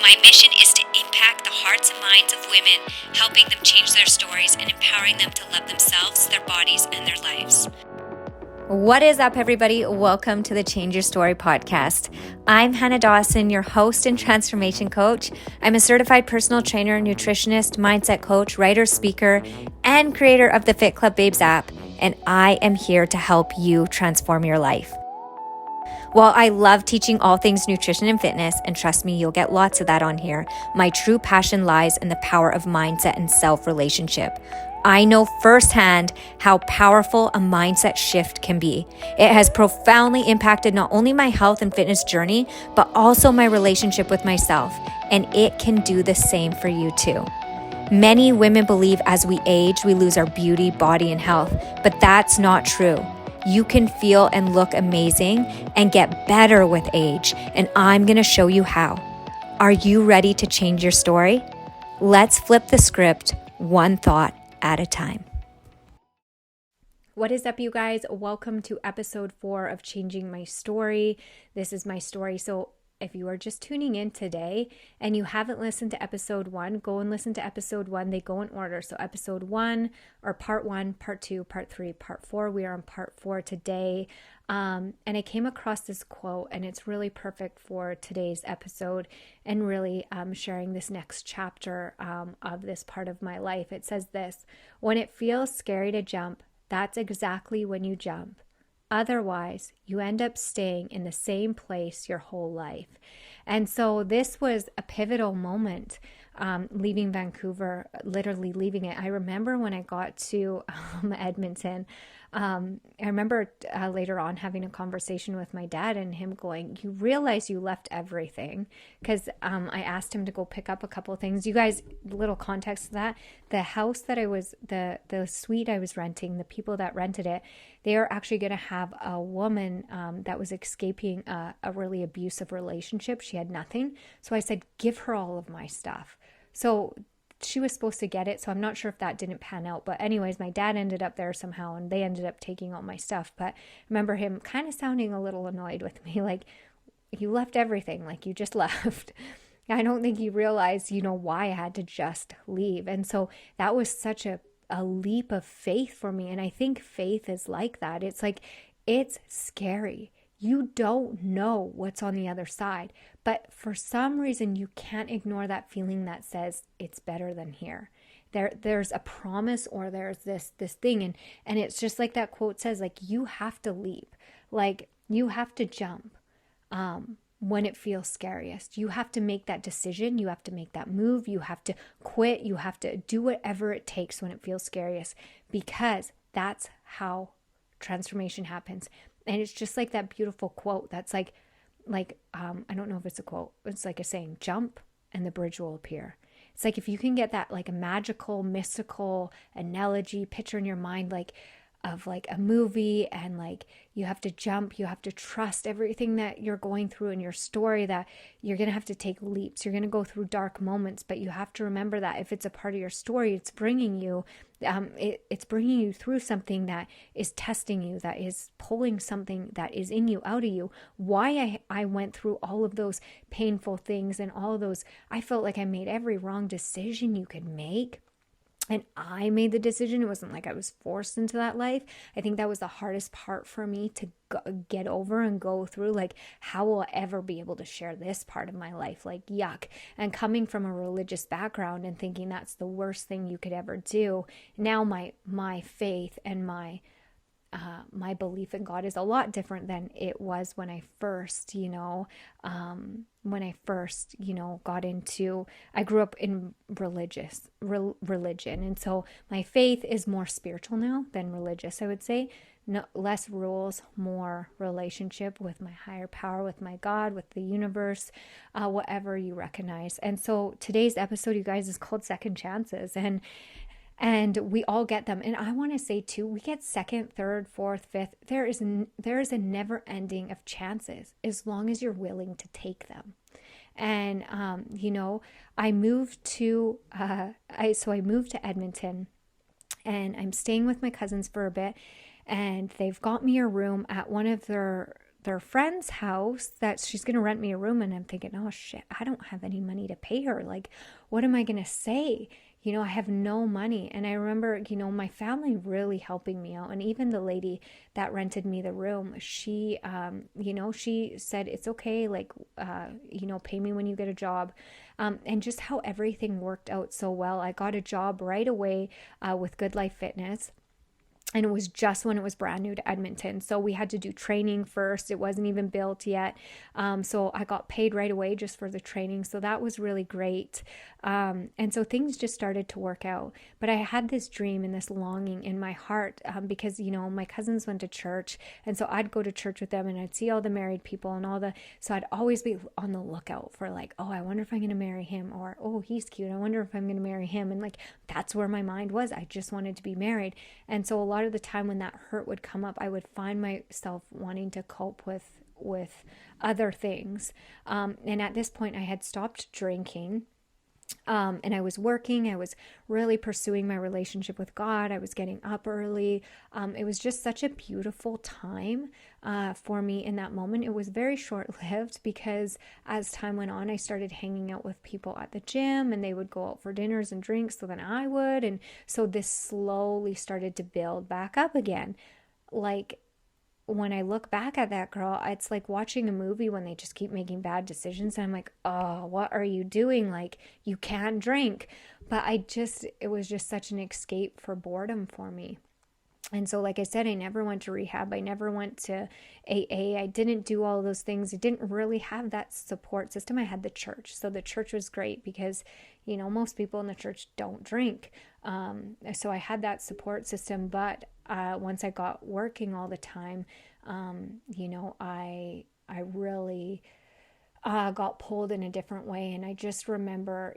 My mission is to impact the hearts and minds of women, helping them change their stories and empowering them to love themselves, their bodies, and their lives. What is up, everybody? Welcome to the Change Your Story podcast. I'm Hannah Dawson, your host and transformation coach. I'm a certified personal trainer, nutritionist, mindset coach, writer, speaker, and creator of the Fit Club Babes app, and I am here to help you transform your life. While I love teaching all things nutrition and fitness, and trust me, you'll get lots of that on here, my true passion lies in the power of mindset and self-relationship. I know firsthand how powerful a mindset shift can be. It has profoundly impacted not only my health and fitness journey, but also my relationship with myself, and it can do the same for you too. Many women believe as we age, we lose our beauty, body, and health, but that's not true. You can feel and look amazing and get better with age, and I'm going to show you how. Are you ready to change your story? Let's flip the script one thought at a time. What is up, you guys? Welcome to episode 4 of Changing My Story. This is my story. So if you are just tuning in today and you haven't listened to episode 1, go and listen to episode 1. They go in order. So episode 1 or part 1, part 2, part 3, part 4. We are on part 4 today. And I came across this quote, and it's really perfect for today's episode and really sharing this next chapter of this part of my life. It says this: when it feels scary to jump, that's exactly when you jump. Otherwise, you end up staying in the same place your whole life. And so this was a pivotal moment, leaving Vancouver, literally leaving it. I remember when I got to Edmonton, I remember later on having a conversation with my dad and him going, "You realize you left everything?" Because I asked him to go pick up a couple of things. You guys, little context to that, the house that I was, the suite I was renting, the people that rented it, they are actually going to have a woman that was escaping a really abusive relationship. She had nothing. So I said, give her all of my stuff. So she was supposed to get it. So I'm not sure if that didn't pan out. But anyways, my dad ended up there somehow and they ended up taking all my stuff. But I remember him kind of sounding a little annoyed with me. Like, you left everything, like you just left. I don't think he realized, why I had to just leave. And so that was such a leap of faith for me. And I think faith is like that. It's like, it's scary. You don't know what's on the other side, but for some reason you can't ignore that feeling that says it's better than here. There's a promise, or there's this thing, and it's just like that quote says, like, you have to leap, like you have to jump when it feels scariest. You have to make that decision, you have to make that move, you have to quit, you have to do whatever it takes when it feels scariest, because that's how transformation happens. And it's just like that beautiful quote that's like I don't know if it's a quote, it's like a saying, jump and the bridge will appear. It's like, if you can get that like a magical, mystical analogy picture in your mind, like of like a movie, and like you have to jump, you have to trust everything that you're going through in your story, that you're going to have to take leaps, you're going to go through dark moments, but you have to remember that if it's a part of your story, it's bringing you it's bringing you through something that is testing you, that is pulling something that is in you out of you. Why I went through all of those painful things and all of those, I felt like I made every wrong decision you could make. And I made the decision. It wasn't like I was forced into that life. I think that was the hardest part for me to get over and go through. Like, how will I ever be able to share this part of my life? Like, yuck. And coming from a religious background and thinking that's the worst thing you could ever do. Now my faith and my belief in God is a lot different than it was when I first, got into, I grew up in religion. And so my faith is more spiritual now than religious, I would say. No, less rules, more relationship with my higher power, with my God, with the universe, whatever you recognize. And so today's episode, you guys, is called Second Chances. And we all get them. And I want to say too, we get second, third, fourth, fifth. There is a never ending of chances as long as you're willing to take them. And, I moved to, I moved to Edmonton, and I'm staying with my cousins for a bit, and they've got me a room at one of their their friend's house that she's going to rent me a room. And I'm thinking, oh shit, I don't have any money to pay her. Like, what am I going to say? I have no money. And I remember, my family really helping me out. And even the lady that rented me the room, she, she said, it's okay. Like, pay me when you get a job. And just how everything worked out so well. I got a job right away with Good Life Fitness. And it was just when it was brand new to Edmonton. So we had to do training first. It wasn't even built yet. So I got paid right away just for the training. So that was really great. And so things just started to work out. But I had this dream and this longing in my heart because, my cousins went to church. And so I'd go to church with them and I'd see all the married people and so I'd always be on the lookout for like, oh, I wonder if I'm going to marry him, or, oh, he's cute. I wonder if I'm going to marry him. And like, that's where my mind was. I just wanted to be married. And so a lot of the time when that hurt would come up, I would find myself wanting to cope with other things. And at this point I had stopped drinking. And I was working. I was really pursuing my relationship with God. I was getting up early. It was just such a beautiful time for me in that moment. It was very short-lived because as time went on, I started hanging out with people at the gym and they would go out for dinners and drinks. So then I would. And so this slowly started to build back up again. Like, when I look back at that girl, it's like watching a movie when they just keep making bad decisions. And I'm like, oh, what are you doing? Like, you can't drink. But it was just such an escape for boredom for me. And so, like I said, I never went to rehab. I never went to AA. I didn't do all those things. I didn't really have that support system. I had the church. So the church was great because, most people in the church don't drink. So I had that support system. But once I got working all the time, I really got pulled in a different way. And I just remember,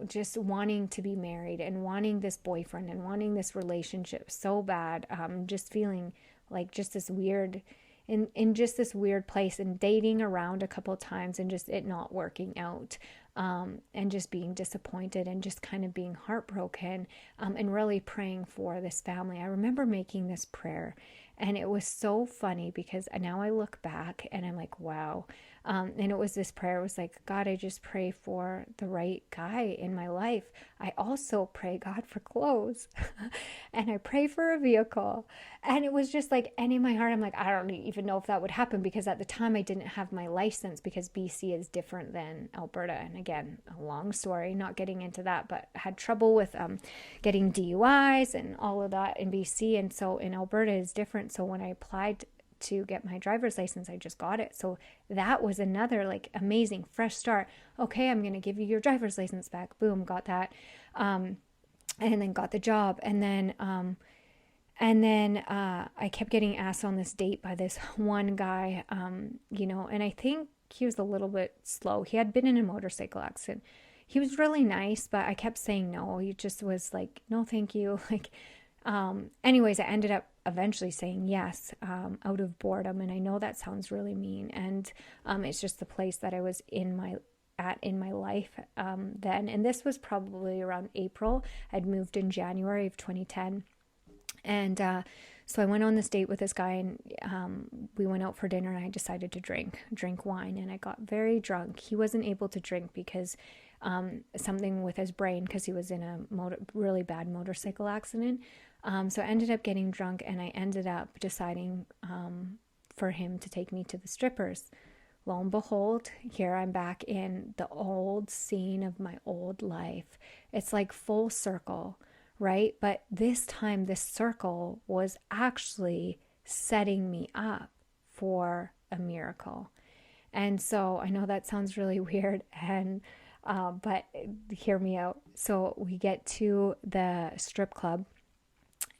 just wanting to be married and wanting this boyfriend and wanting this relationship so bad. Just feeling like just this weird, in just this weird place, and dating around a couple of times and just it not working out. And just being disappointed and just kind of being heartbroken, and really praying for this family. I remember making this prayer, and it was so funny because now I look back and I'm like, wow. And it was this prayer. It was like, God, I just pray for the right guy in my life. I also pray, God, for clothes. And I pray for a vehicle. And it was just like, and in my heart, I'm like, I don't even know if that would happen, because at the time I didn't have my license, because BC is different than Alberta. And again, a long story, not getting into that, but had trouble with getting DUIs and all of that in BC. And so in Alberta is different. So when I applied to get my driver's license, I just got it. So that was another like amazing fresh start. Okay, I'm going to give you your driver's license back. Boom, got that. And then got the job. And then I kept getting asked on this date by this one guy, and I think he was a little bit slow. He had been in a motorcycle accident. He was really nice, but I kept saying no. He just was like, no, thank you. Like, anyways, I ended up eventually saying yes, out of boredom. And I know that sounds really mean. And, it's just the place that I was in my life, then. And this was probably around April. I'd moved in January of 2010. And, so I went on this date with this guy, and we went out for dinner, and I decided to drink wine, and I got very drunk. He wasn't able to drink because something with his brain, because he was in a really bad motorcycle accident. So I ended up getting drunk, and I ended up deciding for him to take me to the strippers. Lo and behold, here I'm back in the old scene of my old life. It's like full circle, right? But this time, this circle was actually setting me up for a miracle. And so I know that sounds really weird, and but hear me out. So we get to the strip club,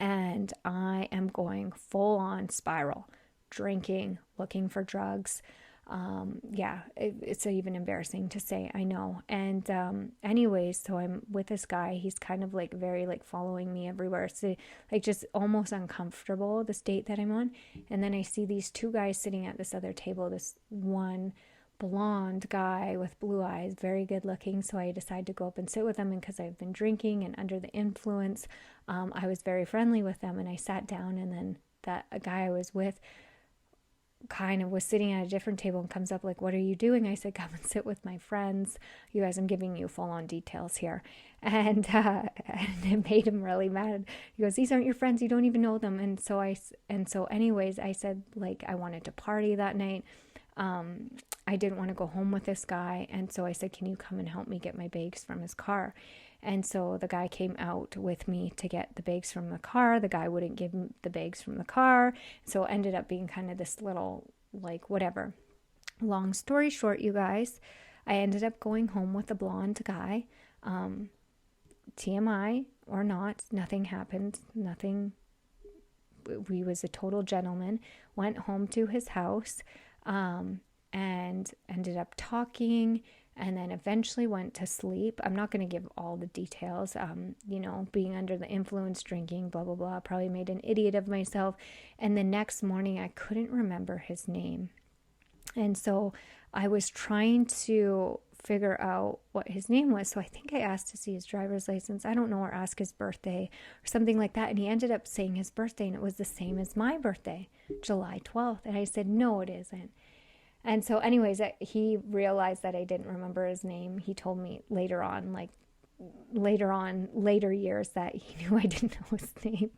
and I am going full on spiral, drinking, looking for drugs. It's even embarrassing to say, I know. And anyways, so I'm with this guy. He's kind of like very like following me everywhere. So like just almost uncomfortable, this date that I'm on. And then I see these two guys sitting at this other table, this one blonde guy with blue eyes, very good looking. So I decided to go up and sit with them, and because I've been drinking and under the influence, I was very friendly with them, and I sat down, and then that guy I was with kind of was sitting at a different table and comes up like, what are you doing? I said, come and sit with my friends. You guys, I'm giving you full on details here. And it made him really mad. He goes, these aren't your friends. You don't even know them. And so anyways, I said, like, I wanted to party that night. I didn't want to go home with this guy. And so I said, can you come and help me get my bags from his car? And so the guy came out with me to get the bags from the car. The guy wouldn't give him the bags from the car. So it ended up being kind of this little, like, whatever. Long story short, you guys, I ended up going home with the blonde guy. TMI or not, nothing happened. Nothing. He was a total gentleman. Went home to his house and ended up talking, and then eventually went to sleep. I'm not going to give all the details, being under the influence, drinking, blah, blah, blah, probably made an idiot of myself. And the next morning, I couldn't remember his name. And so I was trying to figure out what his name was. So I think I asked to see his driver's license. I don't know, or ask his birthday or something like that. And he ended up saying his birthday, and it was the same as my birthday, July 12th. And I said, no, it isn't. And so anyways, he realized that I didn't remember his name. He told me later years that he knew I didn't know his name.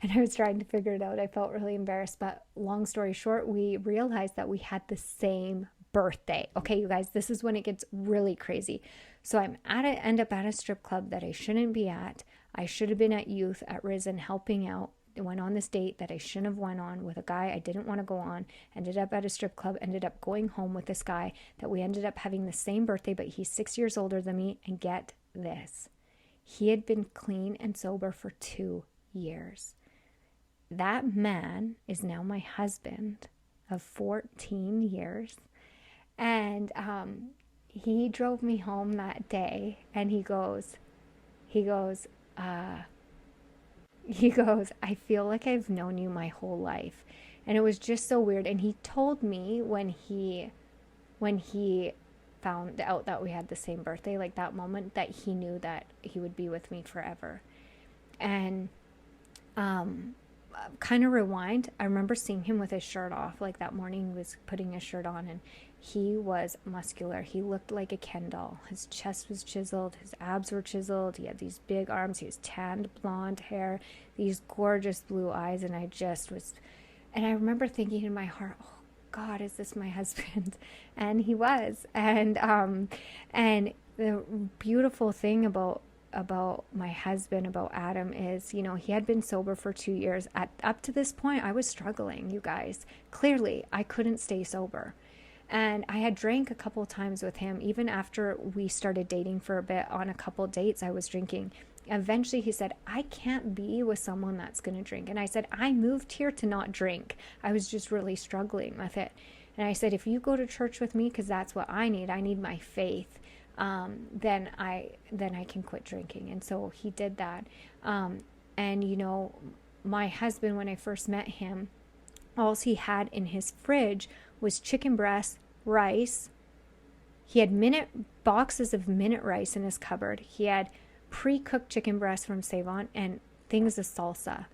And I was trying to figure it out. I felt really embarrassed. But long story short, we realized that we had the same birthday. Okay, you guys, this is when it gets really crazy. So end up at a strip club that I shouldn't be at. I should have been at youth at Risen helping out. I went on this date that I shouldn't have went on with a guy I didn't want to go on, ended up at a strip club, ended up going home with this guy that we ended up having the same birthday, but he's 6 years older than me. And get this, he had been clean and sober for 2 years. That man is now my husband of 14 years. And he drove me home that day, and he goes, I feel like I've known you my whole life. And it was just so weird. And he told me when he found out that we had the same birthday, like that moment, that he knew that he would be with me forever. And kind of rewind, I remember seeing him with his shirt off. Like that morning he was putting his shirt on, and he was muscular. He looked like a Ken doll. His chest was chiseled. His abs were chiseled. He had these big arms. He was tanned blonde hair, these gorgeous blue eyes. And I remember thinking in my heart, oh God, is this my husband? And he was. And the beautiful thing about my husband, about Adam, is, he had been sober for 2 years. Up to this point, I was struggling, you guys. Clearly, I couldn't stay sober. And I had drank a couple of times with him. Even after we started dating for a bit, on a couple of dates, I was drinking. Eventually, he said, I can't be with someone that's going to drink. And I said, I moved here to not drink. I was just really struggling with it. And I said, if you go to church with me, because that's what I need my faith, then I can quit drinking. And so he did that. And my husband, when I first met him, all he had in his fridge was chicken breast, rice. He had boxes of minute rice in his cupboard. He had pre-cooked chicken breast from Savon and things of salsa.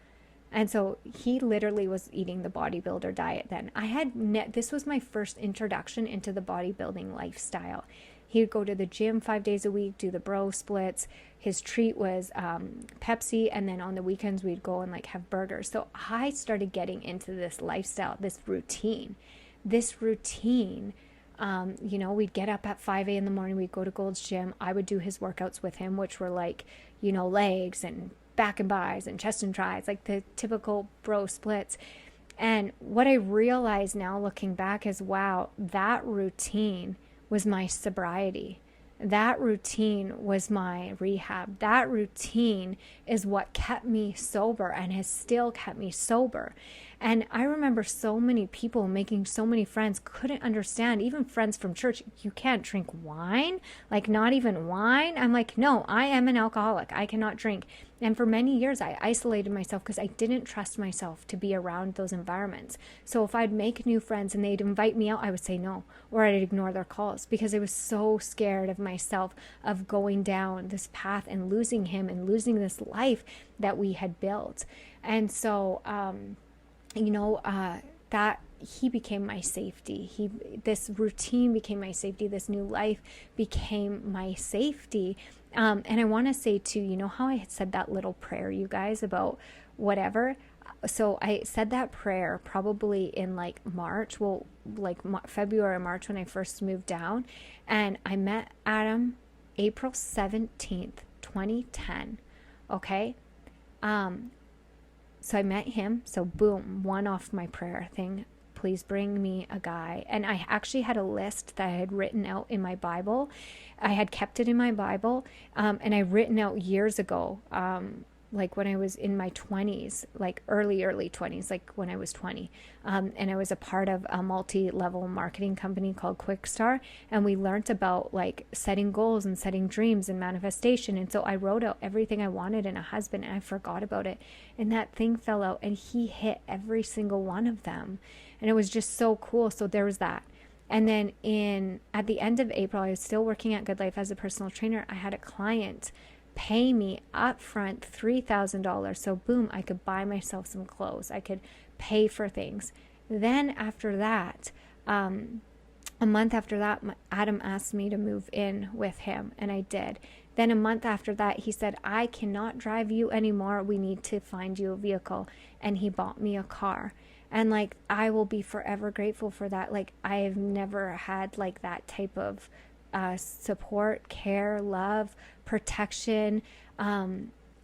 And so he literally was eating the bodybuilder diet then. This was my first introduction into the bodybuilding lifestyle. He would go to the gym 5 days a week, do the bro splits. His treat was Pepsi, and then on the weekends we'd go and have burgers. So I started getting into this lifestyle, this routine. We'd get up at 5 a.m. in the morning. We'd go to Gold's Gym. I would do his workouts with him, which were legs and back and bis and chest and tries, like the typical bro splits. And what I realize now looking back is, wow, that routine was my sobriety. That routine was my rehab. That routine is what kept me sober and has still kept me sober. And I remember so many people making so many friends, couldn't understand, even friends from church, you can't drink wine? Not even wine? I'm like, no, I am an alcoholic. I cannot drink. And for many years, I isolated myself because I didn't trust myself to be around those environments. So if I'd make new friends and they'd invite me out, I would say no, or I'd ignore their calls because I was so scared of myself, of going down this path and losing him and losing this life that we had built. And so, that he became my safety. This routine became my safety. This new life became my safety. And I want to say too, you know how I had said that little prayer, you guys, about whatever. So I said that prayer probably in like March, February or March, when I first moved down, and I met Adam April 17th, 2010. Okay. So I met him. So boom, one off my prayer thing. Please bring me a guy. And I actually had a list that I had written out in my Bible. I had kept it in my Bible. And I written out years ago, like when I was in my 20s, like early 20s, like when I was 20. And I was a part of a multi-level marketing company called Quickstar. And we learned about like setting goals and setting dreams and manifestation. And so I wrote out everything I wanted in a husband, and I forgot about it. And that thing fell out, and he hit every single one of them. And it was just so cool. So there was that. And then at the end of April, I was still working at Good Life as a personal trainer. I had a client pay me upfront $3,000. So boom, I could buy myself some clothes. I could pay for things. Then after that, a month after that, Adam asked me to move in with him, and I did. Then a month after that, he said, I cannot drive you anymore. We need to find you a vehicle. And he bought me a car. And like, I will be forever grateful for that. Like, I have never had like that type of support, care, love, protection.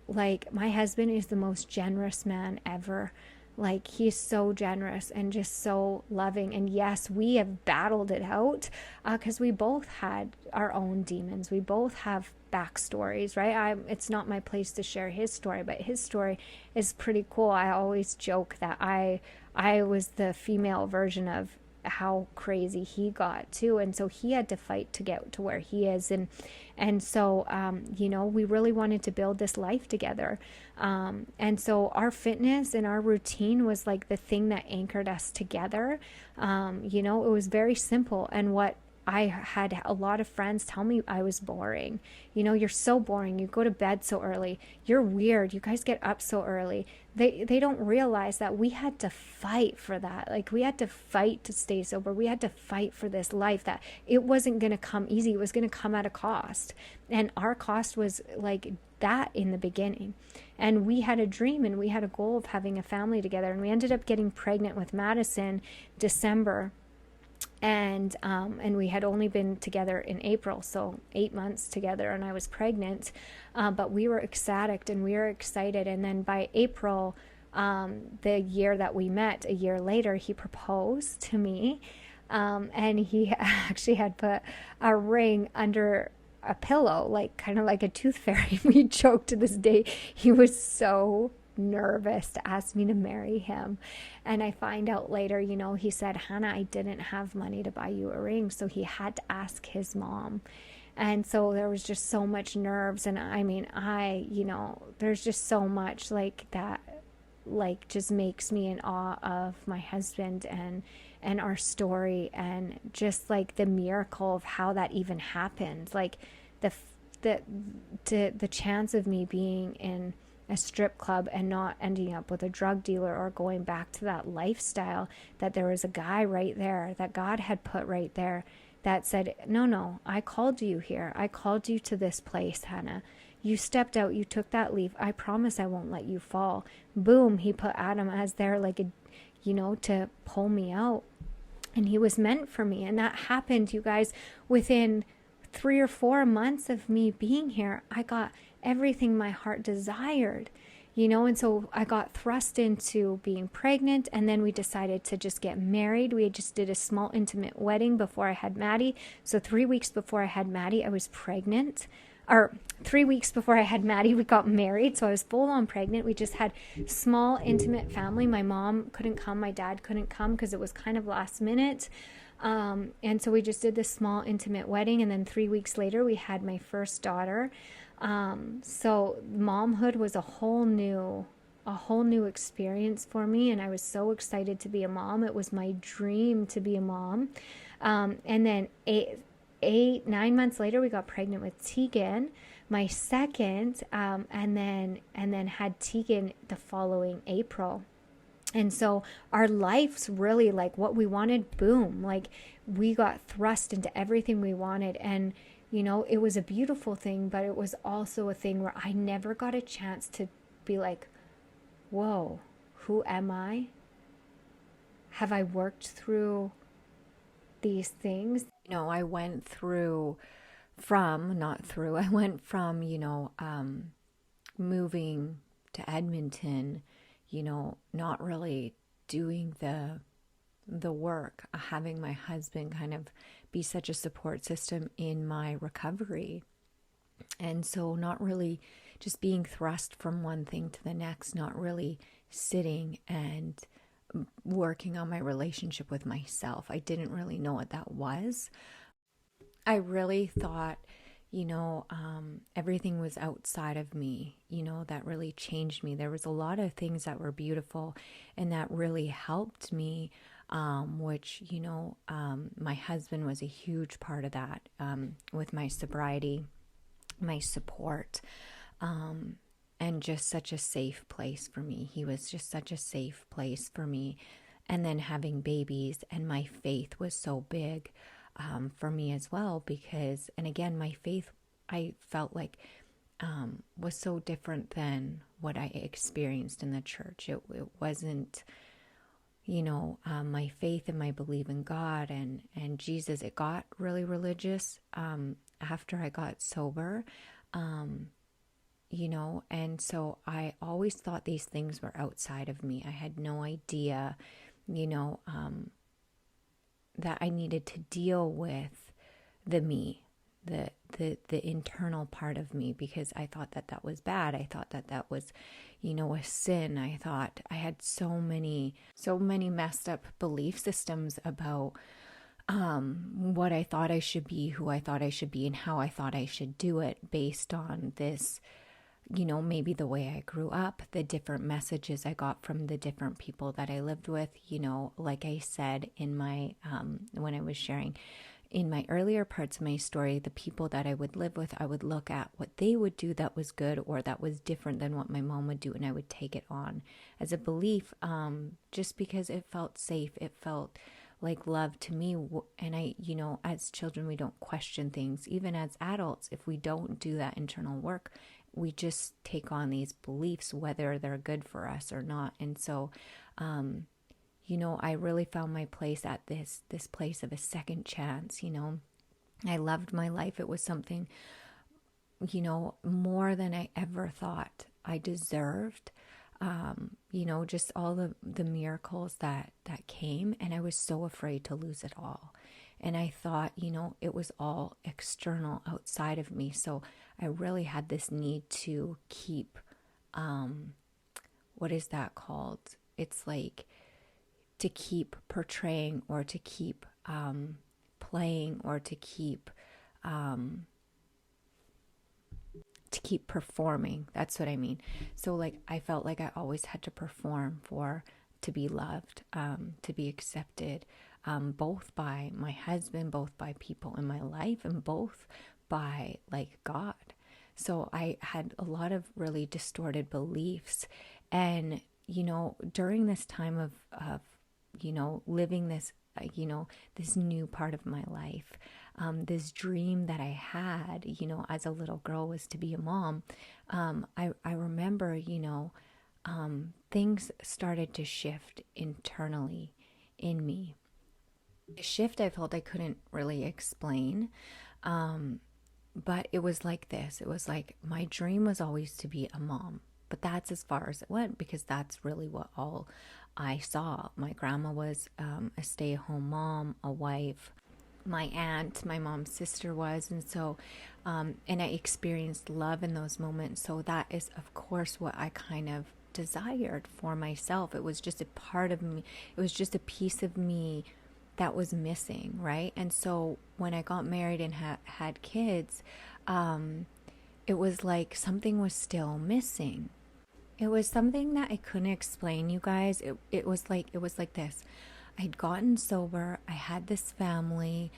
Like, my husband is the most generous man ever. Like, he's so generous and just so loving. And yes, we have battled it out because we both had our own demons. We both have backstories, right? It's not my place to share his story, but his story is pretty cool. I always joke that I was the female version of how crazy he got too, and so he had to fight to get to where he is, and so you know, we really wanted to build this life together, and so our fitness and our routine was like the thing that anchored us together. You know, it was very simple. And what I had a lot of friends tell me, I was boring. You know, you're so boring. You go to bed so early. You're weird. You guys get up so early. They don't realize that we had to fight for that. Like, we had to fight to stay sober. We had to fight for this life, that it wasn't going to come easy. It was going to come at a cost. And our cost was like that in the beginning. And we had a dream, and we had a goal of having a family together. And we ended up getting pregnant with Madison December. And we had only been together in April, so 8 months together, and I was pregnant. But we were ecstatic and we were excited. And then by April, the year that we met, a year later, he proposed to me. And he actually had put a ring under a pillow, like kind of like a tooth fairy. We joke to this day. He was so nervous to ask me to marry him. And I find out later, you know, he said, Hannah, I didn't have money to buy you a ring. So he had to ask his mom. And so there was just so much nerves. And I mean, you know, there's just so much like that, like just makes me in awe of my husband and our story, and just like the miracle of how that even happened. Like the chance of me being in a strip club and not ending up with a drug dealer or going back to that lifestyle, that there was a guy right there that God had put right there that said, no, I called you here. I called you to this place, Hannah. You stepped out, you took that leap. I promise I won't let you fall. Boom, he put Adam as there, like a, you know, to pull me out. And he was meant for me. And that happened, you guys, within 3 or 4 months of me being here. I got everything my heart desired, you know. And so I got thrust into being pregnant, and then we decided to just get married. We just did a small intimate wedding before I had Maddie. So 3 weeks before I had Maddie, I was pregnant. Or 3 weeks before I had Maddie, we got married. So I was full on pregnant. We just had small intimate family. My mom couldn't come. My dad couldn't come because it was kind of last minute. And so we just did this small intimate wedding. And then 3 weeks later, we had my first daughter. So momhood was a whole new experience for me. And I was so excited to be a mom. It was my dream to be a mom. And then 9 months later, we got pregnant with Tegan, my second, and then had Tegan the following April. And so our life's really like what we wanted, boom, like we got thrust into everything we wanted. And, it was a beautiful thing, but it was also a thing where I never got a chance to be like, whoa, who am I? Have I worked through these things? I went through from, not through, I went from, moving to Edmonton, not really doing the work, having my husband kind of be such a support system in my recovery. And so not really just being thrust from one thing to the next, not really sitting and working on my relationship with myself. I didn't really know what that was. I really thought, everything was outside of me, that really changed me. There was a lot of things that were beautiful and that really helped me, which, my husband was a huge part of that, with my sobriety, my support, and just such a safe place for me. He was just such a safe place for me. And then having babies, and my faith was so big for me as well, because, and again, my faith, I felt like, was so different than what I experienced in the church. It wasn't, my faith and my belief in God and Jesus. It got really religious after I got sober, and so I always thought these things were outside of me. I had no idea, that I needed to deal with the me, the internal part of me, because I thought that was bad. I thought that was, a sin. I thought I had so many messed up belief systems about what I thought I should be, who I thought I should be, and how I thought I should do it based on this, maybe the way I grew up, the different messages I got from the different people that I lived with. Like I said in my, when I was sharing in my earlier parts of my story, the people that I would live with, I would look at what they would do that was good or that was different than what my mom would do, and I would take it on as a belief, just because it felt safe. It felt like love to me. And I, as children, we don't question things. Even as adults, if we don't do that internal work, we just take on these beliefs, whether they're good for us or not. And so, I really found my place at this place of a second chance. I loved my life. It was something, more than I ever thought I deserved. Just all the miracles that came, and I was so afraid to lose it all. And I thought, it was all external, outside of me. So I really had this need to keep, what is that called? It's like to keep portraying, or to keep playing, or to keep performing. That's what I mean. So like, I felt like I always had to perform to be loved, to be accepted, both by my husband, both by people in my life, and both by like God. So I had a lot of really distorted beliefs. And, during this time of living this, this new part of my life, this dream that I had, as a little girl, was to be a mom. I remember, things started to shift internally in me. The shift I felt I couldn't really explain. But it was like this. It was like my dream was always to be a mom. But that's as far as it went, because that's really what all I saw. My grandma was a stay-at-home mom, a wife. My aunt, my mom's sister, was. And so, and I experienced love in those moments. So that is, of course, what I kind of desired for myself. It was just a part of me. It was just a piece of me that was missing, right? And so when I got married and had kids, it was like something was still missing. It was something that I couldn't explain, you guys. It was like this. I'd gotten sober. I had this family,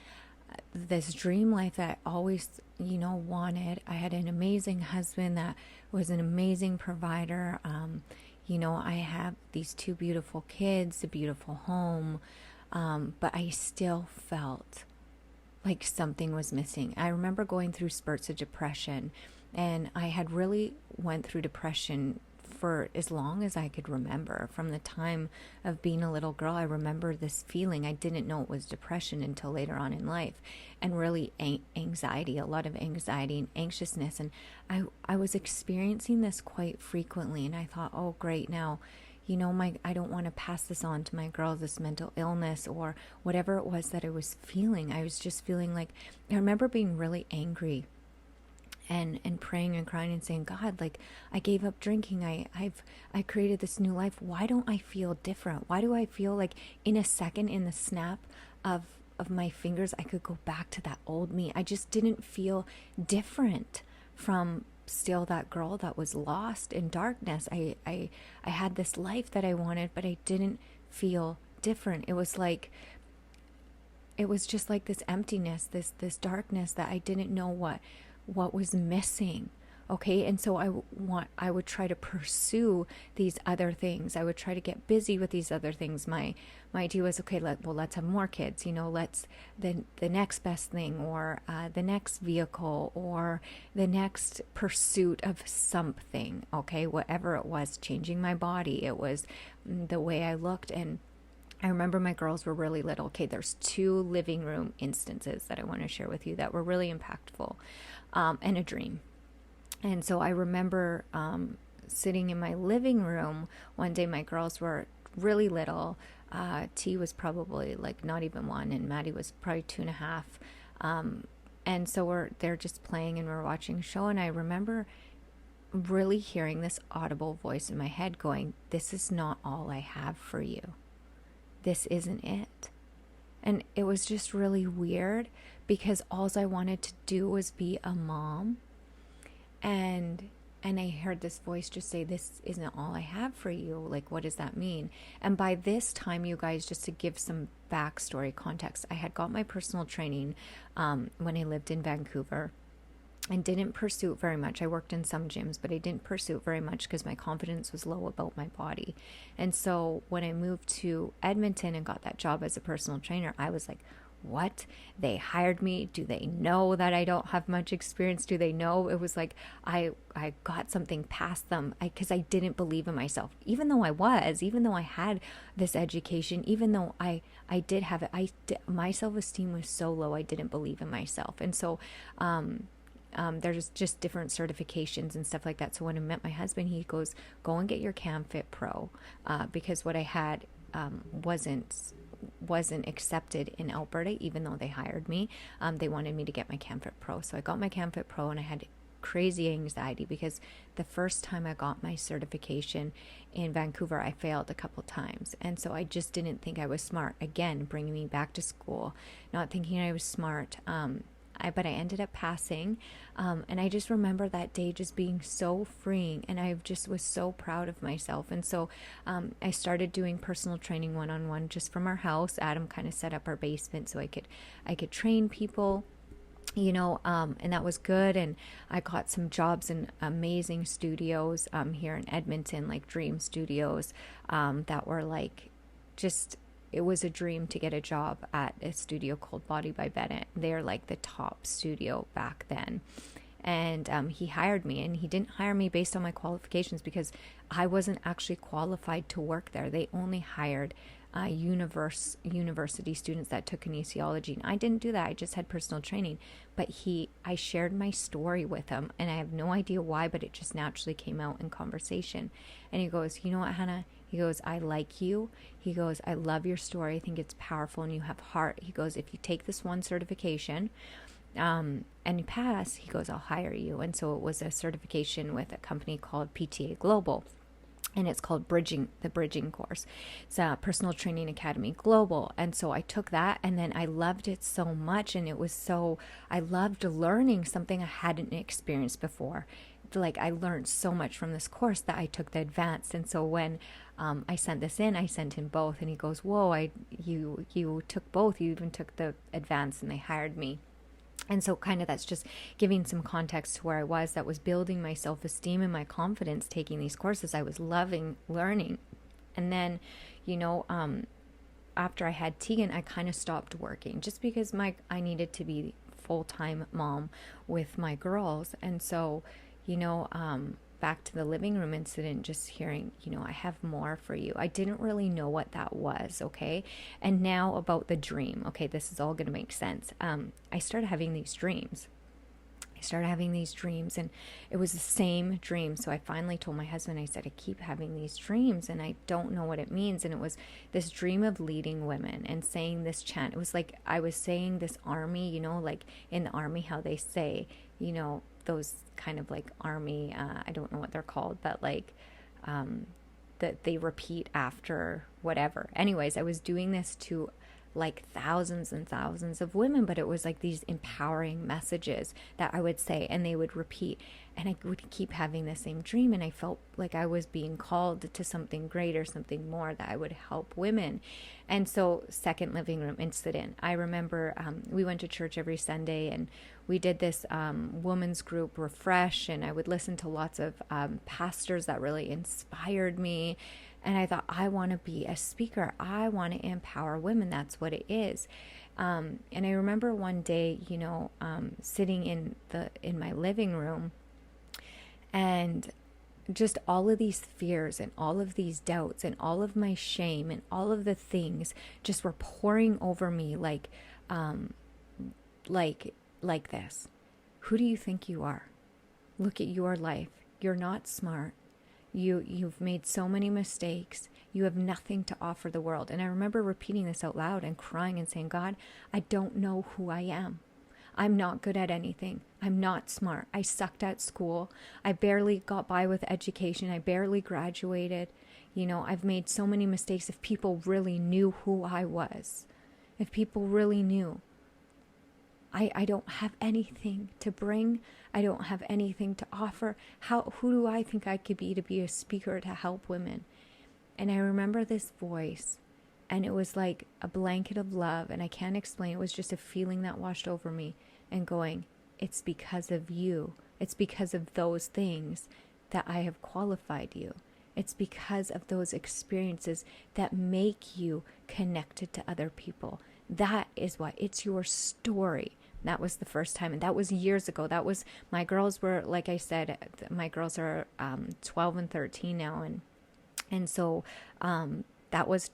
this dream life that I always, wanted. I had an amazing husband that was an amazing provider. I have these two beautiful kids, a beautiful home, but I still felt like something was missing. I remember going through spurts of depression, and I had really went through depression for as long as I could remember. From the time of being a little girl, I remember this feeling. I didn't know it was depression until later on in life, and really anxiety, a lot of anxiety and anxiousness. And I was experiencing this quite frequently, and I thought, oh, great, now I don't want to pass this on to my girls, this mental illness or whatever it was that I was feeling. I was just feeling like, I remember being really angry and praying and crying and saying, God, like, I gave up drinking. I created this new life. Why don't I feel different? Why do I feel like in a second, in the snap of my fingers, I could go back to that old me? I just didn't feel different from still that girl that was lost in darkness. I had this life that I wanted, but I didn't feel different. It was just like this emptiness, this darkness that I didn't know what was missing. Okay. And so I would try to pursue these other things. I would try to get busy with these other things. My idea was, okay, let's have more kids, let's, the next best thing, or the next vehicle, or the next pursuit of something. Okay. Whatever it was, changing my body. It was the way I looked. And I remember my girls were really little. Okay. There's 2 living room instances that I want to share with you that were really impactful, and a dream. And so I remember sitting in my living room one day. My girls were really little. T was probably like not even 1, and Maddie was probably 2.5. And so they're just playing, and we're watching a show. And I remember really hearing this audible voice in my head going, "This is not all I have for you. This isn't it." And it was just really weird, because all I wanted to do was be a mom. And I heard this voice just say, "This isn't all I have for you." Like, what does that mean? And by this time, you guys, just to give some backstory context, I had got my personal training when I lived in Vancouver, and didn't pursue it very much. I worked in some gyms, but I didn't pursue it very much because my confidence was low about my body. And so when I moved to Edmonton and got that job as a personal trainer, I was like, what? They hired me? Do they know that I don't have much experience? Do they know? It was like I got something past them, because I didn't believe in myself. Even though I had this education, even though I did have it, my self-esteem was so low, I didn't believe in myself. And so there's just different certifications and stuff like that. So when I met my husband, he goes, "Go and get your CamFit Pro," because what I had wasn't accepted in Alberta, even though they hired me. They wanted me to get my CamFit Pro. So I got my CamFit Pro, and I had crazy anxiety because the first time I got my certification in Vancouver, I failed a couple times. And so I just didn't think I was smart. Again, bringing me back to school, not thinking I was smart. But I ended up passing. And I just remember that day just being so freeing, and I just was so proud of myself. And so I started doing personal training one-on-one just from our house. Adam kind of set up our basement so I could train people, and that was good. And I got some jobs in amazing studios here in Edmonton, like Dream Studios, that were like just... It was a dream to get a job at a studio called Body by Bennett. They're like the top studio back then. And he hired me, and he didn't hire me based on my qualifications, because I wasn't actually qualified to work there. They only hired university students that took kinesiology. And I didn't do that. I just had personal training. But I shared my story with him, and I have no idea why, but it just naturally came out in conversation. And he goes, "You know what, Hannah?" He goes, "I like you." He goes, "I love your story. I think it's powerful, and you have heart." He goes, "If you take this one certification and you pass," he goes, "I'll hire you." And so it was a certification with a company called PTA Global. And it's called the Bridging course. It's a Personal Training Academy Global. And so I took that, and then I loved it so much. And I loved learning something I hadn't experienced before. Like, I learned so much from this course that I took the advanced. And so when I sent this in, I sent him both. And he goes, "Whoa, you took both. You even took the advanced," and they hired me. And so kind of that's just giving some context to where I was, that was building my self-esteem and my confidence taking these courses. I was loving learning. And then, you know, after I had Tegan, I kind of stopped working just because I needed to be full-time mom with my girls. And so, you know, back to the living room incident, just hearing, you know, I have more for you. I didn't really know what that was, okay? And now about the dream, okay, this is all going to make sense. I started having these dreams. And it was the same dream. So I finally told my husband, I said, I keep having these dreams and I don't know what it means. And it was this dream of leading women and saying this chant. It was like I was saying this army, you know, like in the army, how they say, you know, those kind of like army, I don't know what they're called, but like that they repeat after whatever. Anyways, I was doing this to like thousands and thousands of women, but it was like these empowering messages that I would say and they would repeat, and I would keep having the same dream, and I felt like I was being called to something greater, something more, that I would help women. And so, second living room incident, I remember we went to church every Sunday, and we did this women's group refresh, and I would listen to lots of pastors that really inspired me. And I thought, I want to be a speaker. I want to empower women. That's what it is. And I remember one day, you know, sitting in my living room, and just all of these fears and all of these doubts and all of my shame and all of the things just were pouring over me like this. Who do you think you are? Look at your life. You're not smart. You've made so many mistakes. You have nothing to offer the world. And I remember repeating this out loud and crying and saying, God, I don't know who I am. I'm not good at anything. I'm not smart. I sucked at school. I barely got by with education. I barely graduated. You know, I've made so many mistakes. If people really knew who I was, if people really knew, I don't have anything to bring. I don't have anything to offer. Who do I think I could be to be a speaker to help women? And I remember this voice, and it was like a blanket of love, and I can't explain. It was just a feeling that washed over me and going, it's because of you. It's because of those things that I have qualified you. It's because of those experiences that make you connected to other people. That is why. It's your story. That was the first time, and that was years ago. That was, my girls were, like I said, my girls are 12 and 13 now, and so that was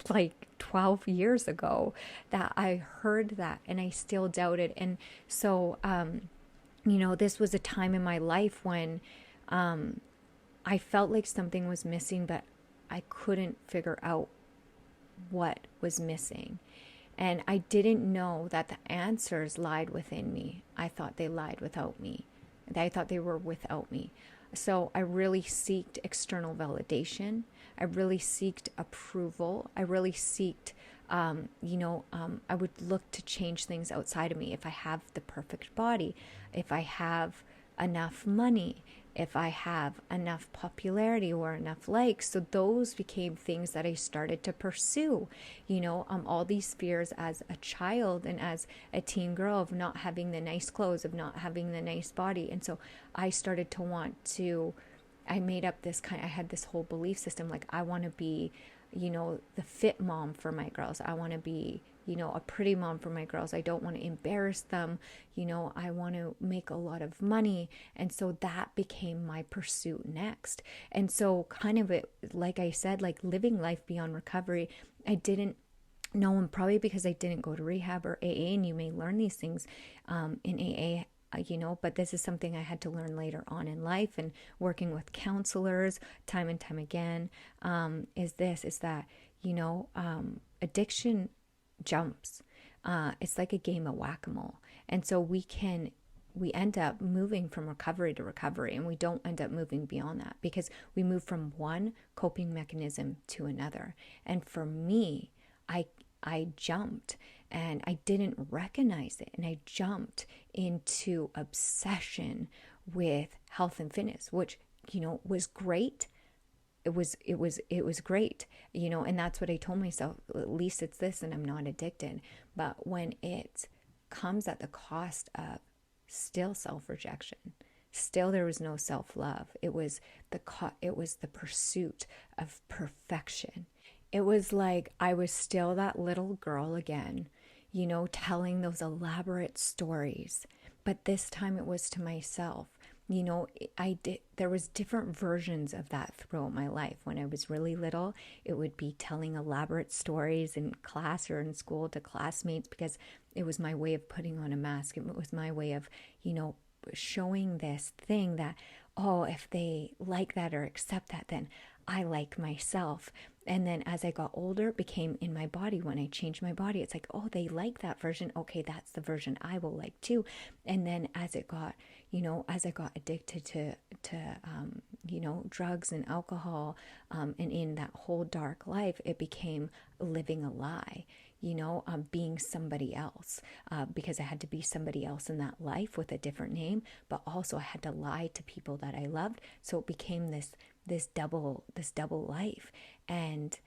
like 12 years ago that I heard that, and I still doubted. And so, you know, this was a time in my life when I felt like something was missing, but I couldn't figure out what was missing. And I didn't know that the answers lied within me. I thought they lied without me. I thought they were without me. So I really seeked external validation. I really seeked approval. I really seeked, I would look to change things outside of me. If I have the perfect body, if I have enough money, if I have enough popularity or enough likes. So those became things that I started to pursue, all these fears as a child and as a teen girl of not having the nice clothes, of not having the nice body. And so I started to I made up I had this whole belief system, like I want to be, the fit mom for my girls. I want to be, a pretty mom for my girls. I don't want to embarrass them. I want to make a lot of money. And so that became my pursuit next. And so kind of it, like I said, like living life beyond recovery, I didn't know, and probably because I didn't go to rehab or AA, and you may learn these things in AA, but this is something I had to learn later on in life, and working with counselors time and time again, is that, addiction jumps. It's like a game of whack-a-mole. And so we end up moving from recovery to recovery, and we don't end up moving beyond that because we move from one coping mechanism to another. And for me, I jumped, and I didn't recognize it. And I jumped into obsession with health and fitness, which, was great. It was great, and that's what I told myself. At least it's this, and I'm not addicted. But when it comes at the cost of still self-rejection. Still, there was no self-love. It was the pursuit of perfection. It was like I was still that little girl again, telling those elaborate stories. But this time it was to myself. There was different versions of that throughout my life. When I was really little, it would be telling elaborate stories in class or in school to classmates, because it was my way of putting on a mask. It was my way of, showing this thing that, oh, if they like that or accept that, then I like myself. And then as I got older, it became in my body. When I changed my body, it's like, oh, they like that version. Okay, that's the version I will like too. And then as I got addicted to drugs and alcohol, and in that whole dark life, it became living a lie. Being somebody else, because I had to be somebody else in that life with a different name, but also I had to lie to people that I loved. So it became this double life. And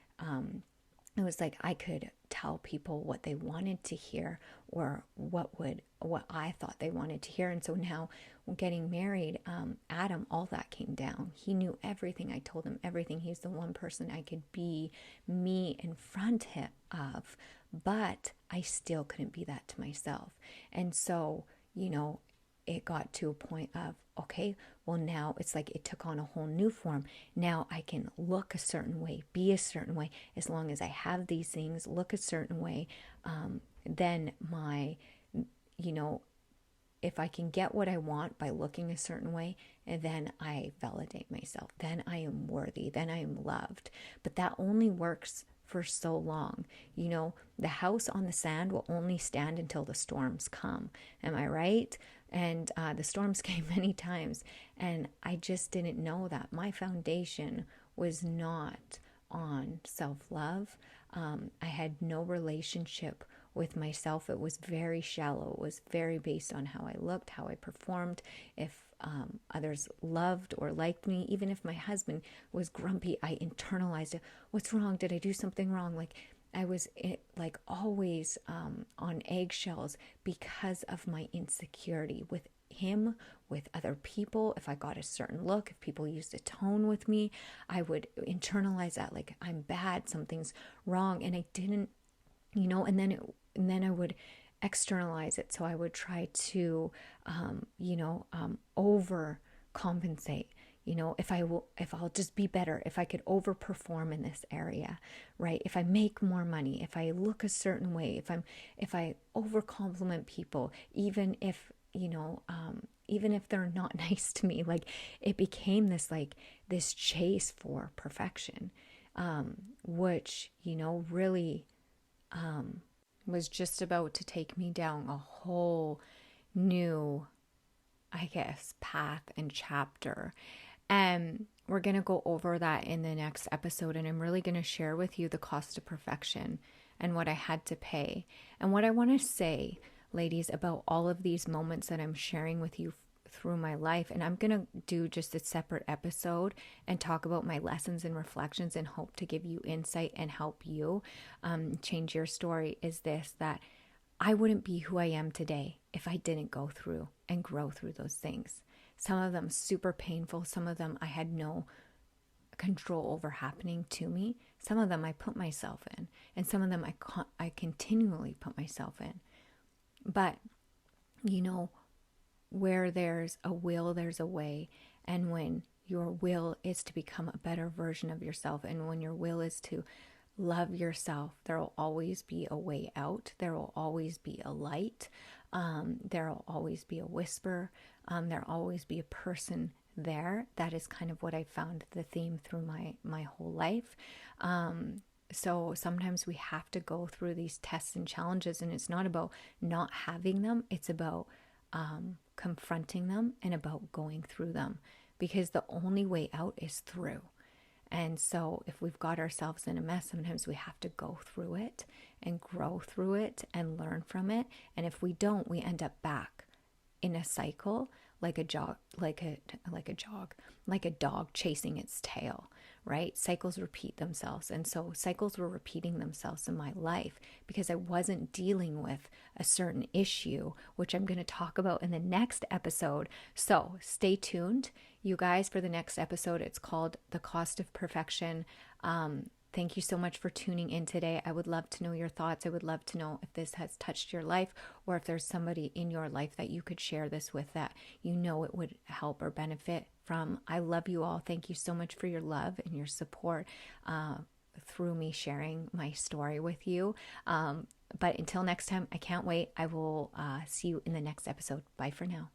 it was like I could tell people what they wanted to hear, or what I thought they wanted to hear. And so now, getting married, Adam, all that came down. He knew everything. I told him everything. He's the one person I could be me in front of, but I still couldn't be that to myself. And so, it got to a point of, okay, well, now it's like it took on a whole new form. Now I can look a certain way, be a certain way, as long as I have these things, look a certain way. Then if I can get what I want by looking a certain way, and then I validate myself, then I am worthy, then I am loved. But that only works for so long. The house on the sand will only stand until the storms come. Am I right? And the storms came many times, and I just didn't know that my foundation was not on self-love. I had no relationship with myself. It was very shallow. It was very based on how I looked, how I performed, if others loved or liked me. Even if my husband was grumpy, I internalized it. What's wrong? Did I do something wrong? Like I was always on eggshells because of my insecurity with him, with other people. If I got a certain look, if people used a tone with me, I would internalize that like I'm bad, something's wrong. And I didn't, and then I would externalize it. So I would try to, overcompensate. If I'll just be better, if I could overperform in this area, right? If I make more money, if I look a certain way, if I overcompliment people, even if they're not nice to me, like it became this chase for perfection, which, really, was just about to take me down a whole new, I guess, path and chapter. And we're going to go over that in the next episode. And I'm really going to share with you the cost of perfection and what I had to pay. And what I want to say, ladies, about all of these moments that I'm sharing with you through my life. And I'm going to do just a separate episode and talk about my lessons and reflections and hope to give you insight and help you change your story, is this, that I wouldn't be who I am today if I didn't go through and grow through those things. Some of them super painful. Some of them I had no control over happening to me. Some of them I put myself in, and some of them I continually put myself in. But, where there's a will, there's a way. And when your will is to become a better version of yourself, and when your will is to love yourself, there will always be a way out. There will always be a light. There will always be a whisper. There will always be a person there. That is kind of what I found the theme through my whole life. So sometimes we have to go through these tests and challenges, and it's not about not having them. It's about confronting them and about going through them, because the only way out is through. And so if we've got ourselves in a mess, sometimes we have to go through it and grow through it and learn from it. And if we don't, we end up back in a cycle, like a dog chasing its tail, right? Cycles repeat themselves. And so cycles were repeating themselves in my life because I wasn't dealing with a certain issue, which I'm going to talk about in the next episode. So stay tuned, you guys, for the next episode. It's called The Cost of Perfection. Thank you so much for tuning in today. I would love to know your thoughts. I would love to know if this has touched your life, or if there's somebody in your life that you could share this with that you know it would help or benefit from. I love you all. Thank you so much for your love and your support through me sharing my story with you. But until next time, I can't wait. I will see you in the next episode. Bye for now.